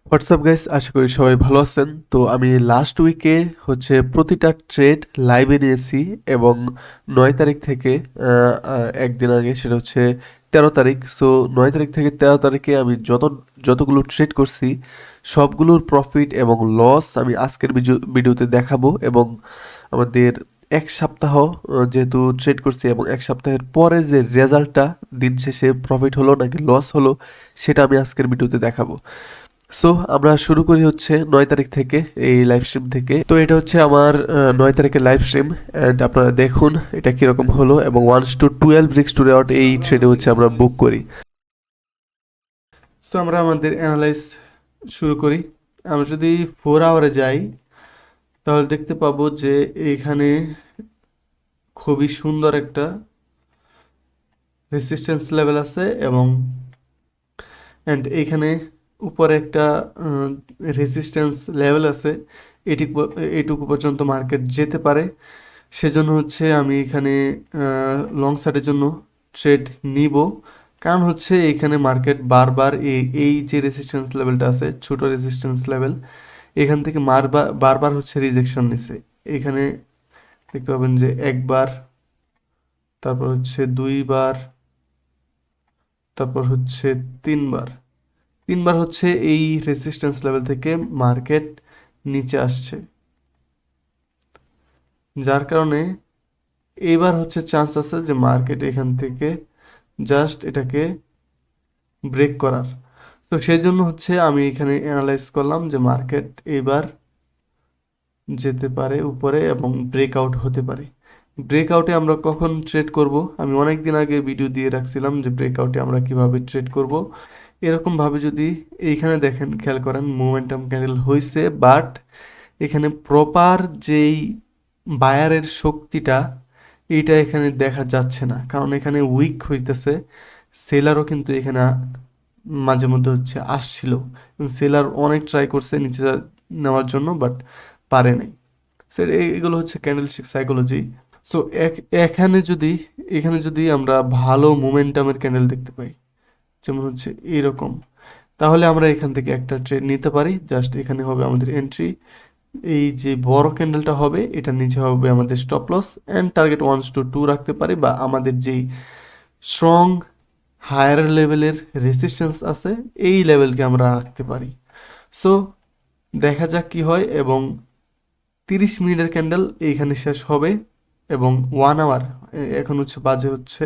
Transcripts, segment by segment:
WhatsApp guys, আশা করি সবাই ভালো আছেন। তো আমি লাস্ট উইকে প্রতিটা ট্রেড লাইভে নিয়েছি এবং 9 তারিখ থেকে একদিন আগে সেটা হচ্ছে 13 তারিখ। সো 9 তারিখ থেকে 13 তারিখে আমি যতগুলো ট্রেড করছি সবগুলোর প্রফিট এবং লস আমি আজকের ভিডিওতে দেখাবো। এবং আমাদের এক সপ্তাহ যেহেতু ট্রেড করছি এবং এক সপ্তাহের পরে যে রেজাল্টটা দিন শেষে প্রফিট হলো নাকি লস হলো সেটা আমি আজকের ভিডিওতে দেখাবো। সো আমরা শুরু করি হচ্ছে 9 তারিখ থেকে, এই লাইভ স্ট্রিম থেকে। তো এটা হচ্ছে আমার 9 তারিখের লাইভ স্ট্রিম অ্যান্ড আপনারা দেখুন এটা কিরকম হলো। এবং 1 to 12 ব্রিক্স টু রেওয়ার্ড এই ট্রেডে হচ্ছে আমরা বুক করি। সো আমরা আমাদের অ্যানালাইজ শুরু করি। আমরা যদি 4 আওয়ারে যাই তাহলে দেখতে পাবো যে এইখানে খুবই সুন্দর একটা রেসিস্ট্যান্স লেভেল আছে এবং এইখানে উপরে একটা রেসিস্ট্যান্স লেভেল আছে। এইটুকু পর্যন্ত মার্কেট যেতে পারে। সেজন্য হচ্ছে আমি এখানে লং সাইডের জন্য ট্রেড নিব। কারণ হচ্ছে এখানে মার্কেট বারবার এই যে রেসিস্ট্যান্স লেভেলটা আছে, ছোট রেসিস্ট্যান্স লেভেল, এখান থেকে বারবার হচ্ছে রিজেকশন নিছে। এখানে দেখতে পাবেন যে একবার, তারপর হচ্ছে দুইবার, তারপর হচ্ছে তিনবার। তিনবার হচ্ছে এই রেসিস্ট্যান্স লেভেল থেকে মার্কেট নিচে আসছে, যার কারণে এবার হচ্ছে চান্স আছে যে মার্কেট এখান থেকে জাস্ট এটাকে ব্রেক করার। তো সেই জন্য হচ্ছে আমি এখানে অ্যানালাইজ করলাম যে মার্কেট এবার যেতে পারে উপরে এবং ব্রেকআউট হতে পারে। ব্রেকআউটে আমরা কখন ট্রেড করব, আমি অনেক দিন আগে ভিডিও দিয়ে রাখছিলাম যে ব্রেকআউটে আমরা কিভাবে ট্রেড করব। এরকমভাবে যদি এইখানে দেখেন, খেয়াল করেন মোমেন্টাম ক্যান্ডেল হয়েছে, বাট এখানে প্রপার যেই বায়ারের শক্তিটা এইটা এখানে দেখা যাচ্ছে না, কারণ এখানে উইক হইতেছে। সেলারও কিন্তু এখানে মাঝে মধ্যে হচ্ছে আসছিল, সেলার অনেক ট্রাই করছে নিচে নেওয়ার জন্য, বাট পারে নাই। স্যার এগুলো হচ্ছে ক্যান্ডেলস্টিক সাইকোলজি। সো এখানে যদি আমরা ভালো মোমেন্টামের ক্যান্ডেল দেখতে পাই, যেমন হচ্ছে এরকম, তাহলে আমরা এখান থেকে একটা ট্রেড নিতে পারি। জাস্ট এখানে হবে আমাদের এন্ট্রি। এই যে বড় ক্যান্ডেলটা হবে এটার নিচে হবে আমাদের stop loss and target 1 to 2 রাখতে পারি, বা আমাদের যেই স্ট্রং হায়ার লেভেলের রেসিস্ট্যান্স আছে এই লেভেলকে আমরা রাখতে পারি। সো দেখা যাক কি হয়। এবং 30 মিনিটের ক্যান্ডেল এইখানে শেষ হবে এবং 1 আওয়ার, এখন হচ্ছে বাজে হচ্ছে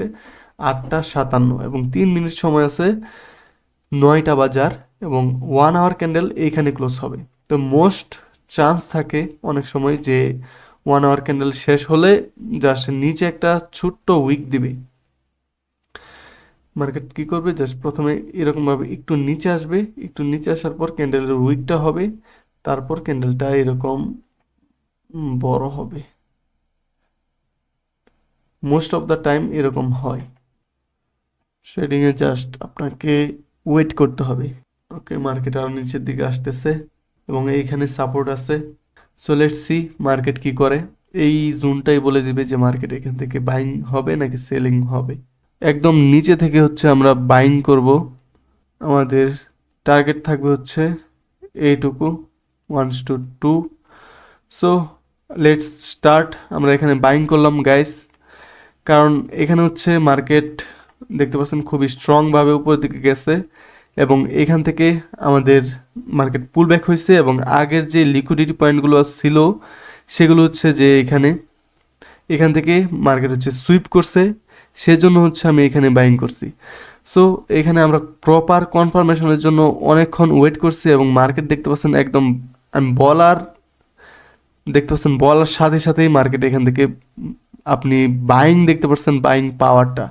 8টা 57 এবং 3 মিনিট সময় আছে 9টা বাজার, এবং 1 আওয়ার ক্যান্ডেল এইখানে ক্লোজ হবে। তো মোস্ট চান্স থাকে অনেক সময় যে 1 আওয়ার ক্যান্ডেল শেষ হলে জাস্ট নিচে একটা ছোট্ট উইক দিবে। মার্কেট কি করবে, জাস্ট প্রথমে এরকমভাবে একটু নিচে আসবে, একটু নিচে আসার পর ক্যান্ডেলের উইকটা হবে, তারপর ক্যান্ডেলটা এরকম বড় হবে। মোস্ট অফ দ্য টাইম এরকম হয়। ট্রেডিংয়ে জাস্ট আপনাকে ওয়েট করতে হবে। ওকে, মার্কেট আরও নিচের দিকে আসতেছে এবং এইখানে সাপোর্ট আছে। সো লেটস সি মার্কেট কি করে। এই জোনটাই বলে দিবে যে মার্কেট এখান থেকে বাইং হবে নাকি সেলিং হবে। একদম নিচে থেকে হচ্ছে আমরা বাইং করব। আমাদের টার্গেট থাকবে হচ্ছে এইটুকু, 1 to 2। So let's start. আমরা এখানে বাইং করলাম গাইস, কারণ এখানে হচ্ছে মার্কেট দেখতে পাচ্ছেন খুবই স্ট্রংভাবে উপরের দিকে গেছে এবং এখান থেকে আমাদের মার্কেট পুল ব্যাক হয়েছে এবং আগের যে লিকুইডিটি পয়েন্টগুলো ছিল সেগুলো হচ্ছে যে এখান থেকে মার্কেট হচ্ছে সুইপ করছে। সেজন্য হচ্ছে আমি এখানে বাইং করছি। সো এখানে আমরা প্রপার কনফার্মেশনের জন্য অনেকক্ষণ ওয়েট করছি এবং মার্কেট দেখতে পাচ্ছেন একদম, আমি বলার সাথে সাথেই মার্কেট এখান থেকে আপনি বাইং দেখতে পাচ্ছেন, বাইং পাওয়ারটা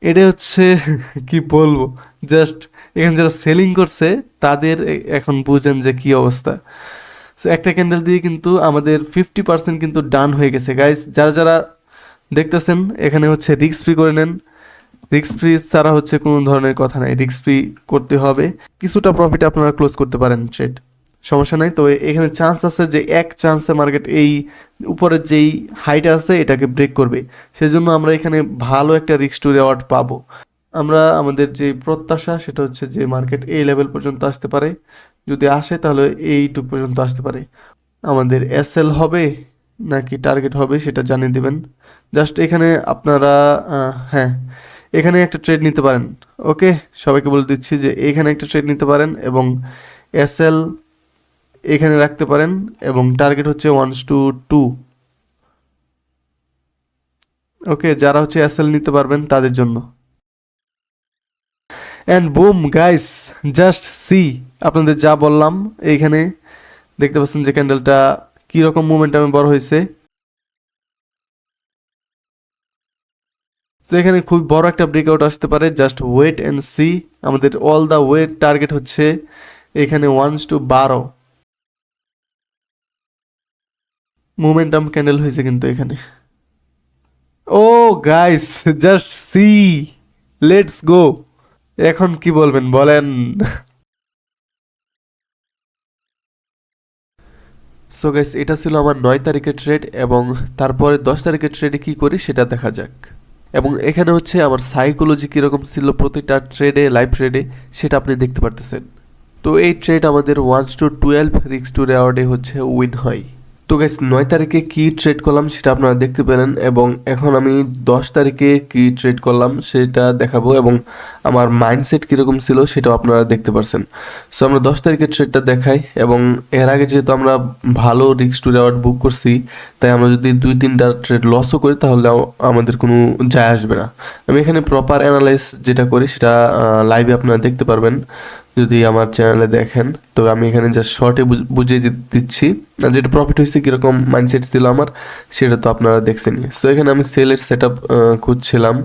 এটা হচ্ছে কি বলবো, জাস্ট এখানে যারা সেলিং করছে তাদের এখন বুঝেন যে কি অবস্থা। সো একটা ক্যান্ডেল দিয়ে কিন্তু আমাদের 50% কিন্তু ডান হয়ে গেছে গাইস। যারা যারা দেখতেছেন এখানে হচ্ছে রিস্ক ফ্রি করে নেন। রিস্ক ফ্রি ছাড়া হচ্ছে কোনো ধরনের কথা নাই, রিস্ক ফ্রি করতে হবে। কিছুটা প্রফিট আপনারা ক্লোজ করতে পারেন ট্রেড, সমস্যা নাই। তো এখানে চান্স আছে যে এক চান্সে মার্কেট এই উপরের যেই হাইট আছে এটাকে ব্রেক করবে। সেজন্য আমরা এখানে ভালো একটা রিস্ক টু রেওয়ার্ড পাবো। আমরা আমাদের যে প্রত্যাশা সেটা হচ্ছে যে মার্কেট এই লেভেল পর্যন্ত আসতে পারে, যদি আসে তাহলে এইটুক পর্যন্ত আসতে পারে। আমাদের এসএল হবে নাকি টার্গেট হবে সেটা জানিয়ে দেবেন। জাস্ট এখানে আপনারা হ্যাঁ, এখানে একটা ট্রেড নিতে পারেন। ওকে, সবাইকে বলে দিচ্ছি যে এখানে একটা ট্রেড নিতে পারেন এবং এসএল এখানে রাখতে পারেন এবং টার্গেট হচ্ছে 1:2। ওকে, যারা হচ্ছে এসএল নিতে পারবেন তাদের জন্য। And broom guys, just C, আপনাদের যা বললাম এইখানে দেখতে পাচ্ছেন যে ক্যান্ডেলটা কীরকম মোমেন্টামে বড় হয়েছে। তো এখানে খুব বড় একটা ব্রেকআউট আসতে পারে, জাস্ট ওয়েট অ্যান্ড সি। আমাদের অল দ্য ওয়েট টার্গেট হচ্ছে এখানে 1:12 মোমেন্টাম ক্যান্ডেল হয়েছে কিন্তু এখানে। Oh guys, just see, let's go. এখন কি বলবেন বলেন? সো গাইস, এটা ছিল আমার 9 তারিখের ট্রেড এবং তারপরে 10 তারিখের ট্রেডে কি করি সেটা দেখা যাক। এবং এখানে হচ্ছে আমার সাইকোলজি কীরকম ছিল প্রতিটা ট্রেডে, লাইভ ট্রেডে, সেটা আপনি দেখতে পারতেছেন। তো এই ট্রেড আমাদের 1:12 রিস্ক টু রেওয়ার্ডে হচ্ছে উইন হয়। তো গাইস, 9 তারিখে কি ট্রেড করলাম সেটা আপনারা দেখতে পেলেন এবং এখন আমি 10 তারিখে কি ট্রেড করলাম সেটা দেখাবো এবং আমার মাইন্ডসেট কীরকম ছিল সেটাও আপনারা দেখতে পারছেন। সো আমরা 10 তারিখের ট্রেডটা দেখাই এবং এর আগে যেহেতু আমরা ভালো রিস্ক টু রেওয়ার্ড বুক করছি, তাই আমরা যদি 2-3টা ট্রেড লসও করি তাহলে আমাদের কোনো যায় আসবে না। আমি এখানে প্রপার অ্যানালাইস যেটা করি সেটা লাইভে আপনারা দেখতে পারবেন যদি আমার চ্যানেলে দেখেন। তো আমি এখানে জাস্ট শর্টে বুঝিয়ে দিচ্ছি, যেটা প্রফিট হয়েছে কীরকম মাইন্ডসেট ছিল আমার সেটা তো আপনারা দেখছেনই। সো এখানে আমি সেলের সেট আপ খুঁজছিলাম,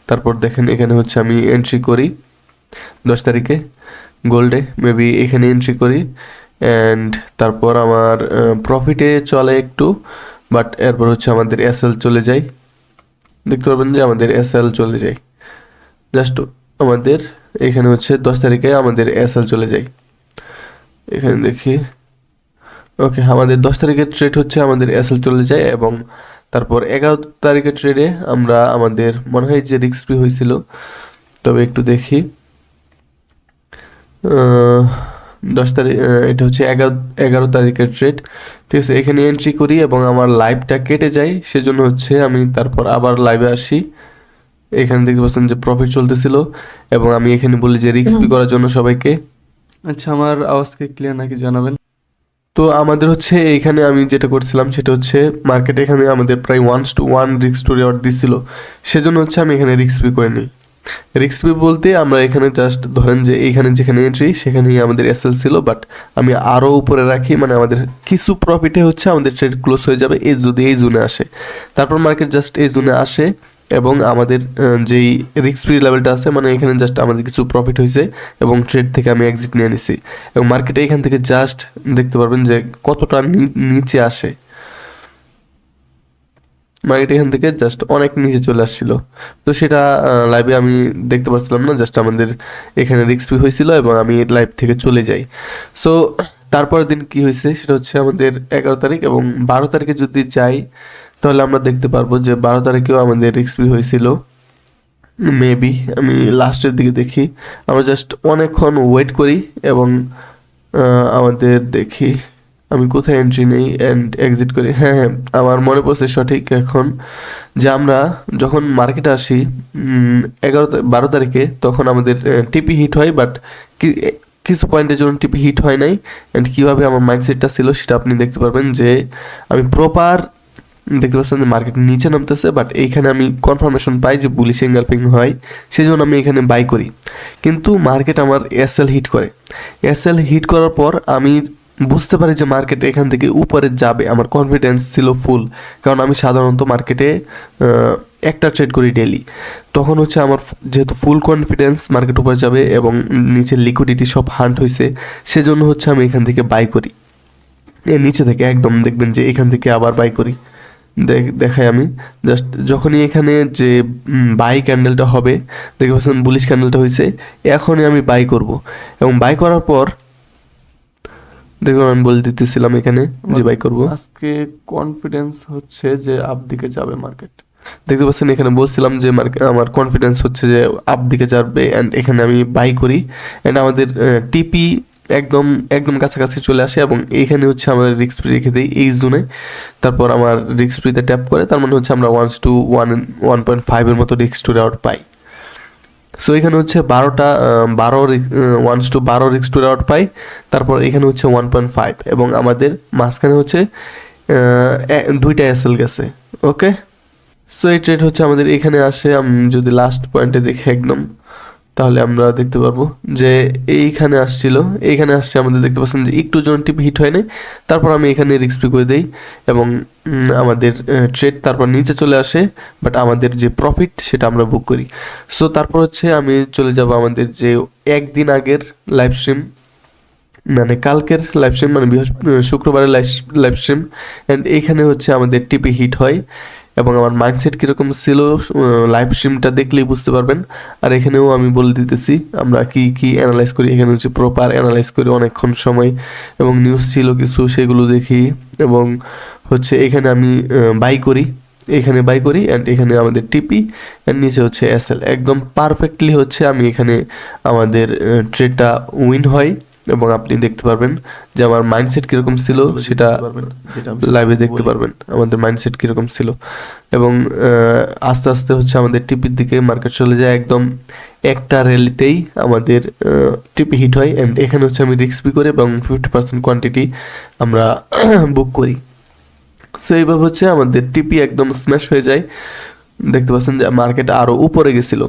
তারপর দেখেন এখানে হচ্ছে আমি এন্ট্রি করি 10 তারিখে গোল্ডে, মেবি এখানে এন্ট্রি করি অ্যান্ড তারপর আমার প্রফিটে চলে একটু, বাট এরপর হচ্ছে আমাদের এসএল চলে যায়। দেখতে পারবেন যে আমাদের এসএল চলে যায়, জাস্ট আমাদের এখানে হচ্ছে 10 তারিখে আমাদের এসএল চলে যায়। এখানে দেখি, ওকে, আমাদের 10 তারিখের ট্রেড হচ্ছে আমাদের এসএল চলে যায় এবং তারপর 11 তারিখের ট্রেডে আমরা আমাদের মনে হয় যে রিস্ক ফ্রি হয়েছিল, তবে একটু দেখি। 10 তারিখ, এটা হচ্ছে 11 তারিখের ট্রেড, ঠিক আছে। এখানে এন্ট্রি করি এবং আমার লাইভটা কেটে যায়, সেজন্য হচ্ছে আমি তারপর আবার লাইভে আসি। এখানে দেখতে পাচ্ছেন যে প্রফিট চলতেছিল এবং আমি এখানে বলি যে রিস্ক ফ্রি করার জন্য সবাইকে। আচ্ছা, আমার আওয়াজকে ক্লিয়ার নাকি জানাবেন। তো আমাদের হচ্ছে এইখানে আমি যেটা করছিলাম সেটা হচ্ছে মার্কেট এখানে আমাদের প্রায় 1:1 রিস্ক টু রেওয়ার্ড দিছিল, সেজন্য হচ্ছে আমি এখানে রিস্ক ফ্রি করে নিই। রিস্ক ফ্রি বলতে আমরা এখানে জাস্ট ধরেন যে এইখানে যেখানে এন্ট্রি সেখানেই আমাদের এসএল ছিল, বাট আমি আরও উপরে রাখি, মানে আমাদের কিছু প্রফিটে হচ্ছে আমাদের ট্রেড ক্লোজ হয়ে যাবে এই যদি এই জোনে আসে। তারপর মার্কেট জাস্ট এই জোনে আসে এবং আমাদের যেই রিস্ক ফ্রি লেভেলটা আছে, মানে এখানে জাস্ট আমাদের কিছু প্রফিট হয়েছে এবং ট্রেড থেকে আমি এক্সিট নিয়ে নিছি এবং মার্কেটে এখান থেকে জাস্ট দেখতে পারবেন যে কতটা নিচে আসে। মার্কেট এখান থেকে জাস্ট অনেক নিচে চলে আসছিল, তো সেটা লাইভে আমি দেখতে পাচ্ছিলাম না, জাস্ট আমাদের এখানে রিস্ক ফ্রি হয়েছিল এবং আমি লাইভ থেকে চলে যাই। সো তারপরের দিন কি হয়েছে সেটা হচ্ছে আমাদের 11 তারিখ এবং 12 তারিখে যদি যাই তাহলে আমরা দেখতে পারবো যে 12 তারিখেও আমাদের রিস্ক ফ্রি হয়েছিল। মেবি আমি লাস্টের দিকে দেখি, আমরা জাস্ট অনেকক্ষণ ওয়েট করি এবং আমাদের দেখি আমি কোথায় এন্ট্রি নেই অ্যান্ড এক্সিট করি। হ্যাঁ হ্যাঁ, আমার মনে পড়ছে সঠিক এখন যে আমরা যখন মার্কেটে আসি 12 তারিখে, তখন আমাদের টিপি হিট হয়, বাট কিছু পয়েন্টের জন্য টিপি হিট হয় নাই। অ্যান্ড কীভাবে আমার মাইন্ডসেটটা ছিল সেটা আপনি দেখতে পারবেন যে আমি প্রপার দেখতে পাচ্ছেন যে মার্কেট নিচে নামতেছে, বাট এইখানে আমি কনফার্মেশন পাই যে বুলিশ এঙ্গালফিং হয়, সেই জন্য আমি এখানে বাই করি। কিন্তু মার্কেট আমার এসএল হিট করে, এসএল হিট করার পর আমি বুঝতে পারি যে মার্কেট এখান থেকে উপরে যাবে, আমার কনফিডেন্স ছিল ফুল, কারণ আমি সাধারণত মার্কেটে একটা ট্রেড করি ডেলি। তখন হচ্ছে আমার যেহেতু ফুল কনফিডেন্স মার্কেট উপরে যাবে এবং নিচের লিকুইডিটি সব হান্ট হয়েছে, সেজন্য হচ্ছে আমি এখান থেকে বাই করি। নিচে থেকে একদম দেখবেন যে এখান থেকে আবার বাই করি। দেখাই আমি জাস্ট যখনই এখানে যে বাই ক্যান্ডেলটা হবে, দেখতে পাচ্ছেন বুলিশ ক্যান্ডেলটা হয়েছে, এখনই আমি বাই করব এবং বাই করার পর দেখুন আমি বলে দিতেছিলাম এখানে যে বাই করব। আজকে কনফিডেন্স হচ্ছে যে আপ দিকে যাবে মার্কেট, দেখতে পাচ্ছেন এখানে বলছিলাম যে আমার কনফিডেন্স হচ্ছে যে আপ দিকে যাবে অ্যান্ড এখানে আমি বাই করি। অ্যান্ড আমাদের টিপি একদম একদম কাছাকাছি চলে আসে এবং এইখানে হচ্ছে আমাদের রিস্ক ফ্রি রেখে দিই এই জোনে। তারপর আমার রিস্ক ফ্রিতে ট্যাপ করে, তার মানে হচ্ছে আমরা 1:1.5 এর মতো রিস্ক টু রেওয়ার্ড পাই। সো এখানে হচ্ছে 1:12 রিস্ক টু রেওয়ার্ড পাই। তারপর এখানে হচ্ছে 1.5 এবং আমাদের মাঝখানে হচ্ছে 2টা এসএল গেছে। ওকে, সো এই ট্রেড হচ্ছে আমাদের এখানে আসে। আমি যদি লাস্ট পয়েন্টে দেখি একদম, তাহলে আমরা দেখতে পারবো যে এইখানে আসছে আমাদের দেখতে পাচ্ছেন যে একটু জন টিপ হিট হয় নাই। তারপর আমি এখানে রিস্ক ফ্রি করে দেই এবং আমাদের ট্রেড তারপর নিচে চলে আসে, বাট আমাদের যে প্রফিট সেটা আমরা বুক করি। সো তারপর হচ্ছে আমি চলে যাব আমাদের যে একদিন আগের লাইভ স্ট্রিম, মানে কালকের লাইভ স্ট্রিম, মানে শুক্রবারের লাইভ স্ট্রিম। অ্যান্ড এইখানে হচ্ছে আমাদের টিপি হিট হয় এবং আমার মাইন্ডসেট কীরকম ছিল লাইভ স্ট্রিমটা দেখলেই বুঝতে পারবেন। আর এখানেও আমি বলে দিতেছি আমরা কি অ্যানালাইজ করি। এখানে হচ্ছে প্রপার অ্যানালাইজ করি অনেকক্ষণ সময়, এবং নিউজ ছিল কিছু সেগুলো দেখি, এবং হচ্ছে এখানে আমি বাই করি অ্যান্ড এখানে আমাদের টিপি অ্যান্ড নিচে হচ্ছে এসএল। একদম পারফেক্টলি হচ্ছে আমি এখানে আমাদের ট্রেডটা উইন হয়, এবং আপনি দেখতে পারবেন যে আমার মাইন্ডসেট কীরকম ছিল সেটা লাইভে দেখতে পারবেন আমাদের মাইন্ডসেট কীরকম ছিল। এবং আস্তে আস্তে হচ্ছে আমাদের টিপির দিকে মার্কেট চলে যায়। একদম একটা র্যালিতেই আমাদের টিপি হিট হয়, অ্যান্ড এখানে হচ্ছে আমি রিস্ক ফ্রি করি এবং 50% কোয়ান্টিটি আমরা বুক করি। সো এইভাবে হচ্ছে আমাদের টিপি একদম স্ম্যাশ হয়ে যায়। দেখতে পাচ্ছেন যে মার্কেট আরও উপরে গেছিলো।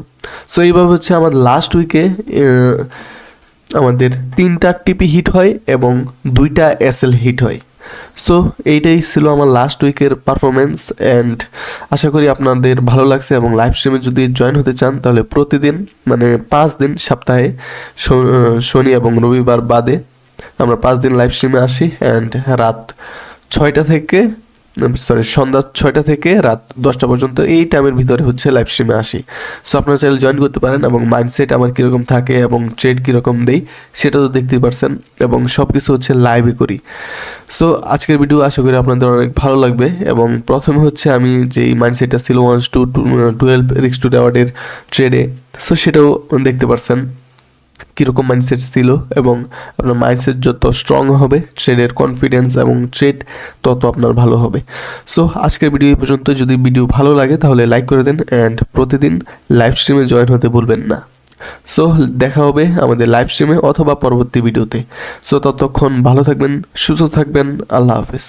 সো এইভাবে হচ্ছে আমার লাস্ট উইকে আমাদের 3টা টিপি হিট হয় এবং 2টা এসএল হিট হয়। সো এইটাই ছিল আমার লাস্ট উইকের পারফরমেন্স, অ্যান্ড আশা করি আপনাদের ভালো লাগছে। এবং লাইভ স্ট্রিমে যদি জয়েন হতে চান তাহলে প্রতিদিন, মানে 5 দিন সপ্তাহে, শনি এবং রবিবার বাদে আমরা 5 দিন লাইভ স্ট্রিমে আসি। অ্যান্ড সন্ধ্যা 6টা থেকে রাত 10টা পর্যন্ত এই টাইমের ভিতরে হচ্ছে লাইভ স্ট্রিমে আসি। সো আপনারা চাইলে জয়েন করতে পারেন, এবং মাইন্ডসেট আমার কীরকম থাকে এবং ট্রেড কীরকম দেই সেটা তো দেখতেই পারছেন, এবং সব কিছু হচ্ছে লাইভে করি। সো আজকের ভিডিও আশা করি আপনাদের অনেক ভালো লাগবে। এবং প্রথমে হচ্ছে আমি যেই মাইন্ডসেটটা ছিল 1:12 রিস্ক টু রেওয়ার্ডের ট্রেডে, সো সেটাও দেখতে পারছেন কীরকম মাইন্ডসেট ছিল। এবং আপনার মাইন্ডসেট যত স্ট্রং হবে, ট্রেডের কনফিডেন্স এবং ট্রেড তত আপনার ভালো হবে। সো আজকের ভিডিও এই পর্যন্ত। যদি ভিডিও ভালো লাগে তাহলে লাইক করে দেন, অ্যান্ড প্রতিদিন লাইভ স্ট্রিমে জয়েন হতে ভুলবেন না। সো দেখা হবে আমাদের লাইভ স্ট্রিমে অথবা পরবর্তী ভিডিওতে। সো ততক্ষণ ভালো থাকবেন, সুস্থ থাকবেন। আল্লাহ হাফেজ।